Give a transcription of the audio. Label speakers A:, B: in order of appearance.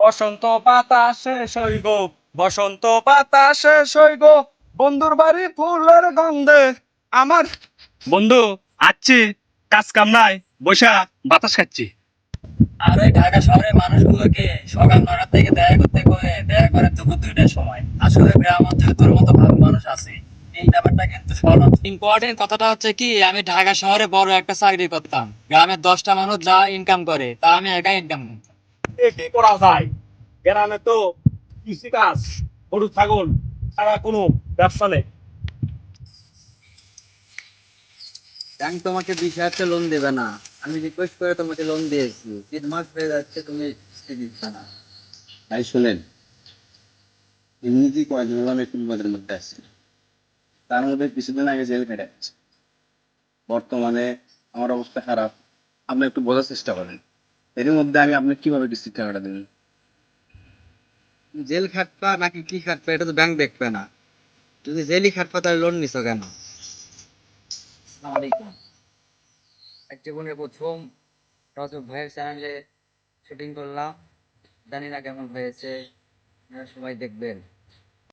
A: বসন্ত পাতা শেষ হইব, বসন্ত পাতা শেষ হইব, বন্ধুর বাড়ি ফুলের গন্ধে আমার। বন্ধু, আচ্ছি, কাজ কাম নাই, বৈশা বাতাস খাচ্ছি।
B: আর ওই ঢাকা শহরের মানুষগুলোকে সকাল 9টা থেকে দেখা করে দুপুর 2টার সময়। আসলে গ্রাম অঞ্চলে তোর মতো ভালো মানুষ আছে, এই ব্যাপারটা কিন্তু শহর অঞ্চলে ইম্পর্টেন্ট। কথাটা হচ্ছে কি, আমি ঢাকা শহরে বড় একটা চাকরি করতাম, গ্রামের 10টা মানুষ যা ইনকাম করে তা আমি একাই ইনকাম করতাম।
A: এ কি করা যায়? গ্রামে তো কৃষি কাজ, গরু ছাগল ছাড়া কোনো ব্যবসা নেই।
B: ব্যাংক তোমাকে 20,000 লোন দেবে না। আমি রিকোয়েস্ট করে তোমাকে লোন দিয়েছি, 3 মাস হয়ে যাচ্ছে, তুমি কিস্তি দিচ্ছ না।
C: ভাই শুনেন, এমনিতেই কয়েকদিন হলো আমি একটু বিপদের মধ্যে আছি। তার মধ্যে কিছুদিন আগে জেল কেটে গেছে। বর্তমানে আমার অবস্থা খারাপ। আপনি একটু বোঝার চেষ্টা করেন, এর মধ্যে আমি আপনি কিভাবে কিস্তির টাকাটা দেবেন?
B: জেল খাটবা নাকি কি খাটবা এটা তো ব্যাংক দেখবে না। যদি জেলই খাটবা তাহলে লোন নিছো কেন? আসসালামু আলাইকুম। এক জীবনের প্রথম রজব ভাইয়ের চ্যানেলে শুটিং করলাম, জানি না কেমন হয়েছে, আপনারা সবাই দেখবেন।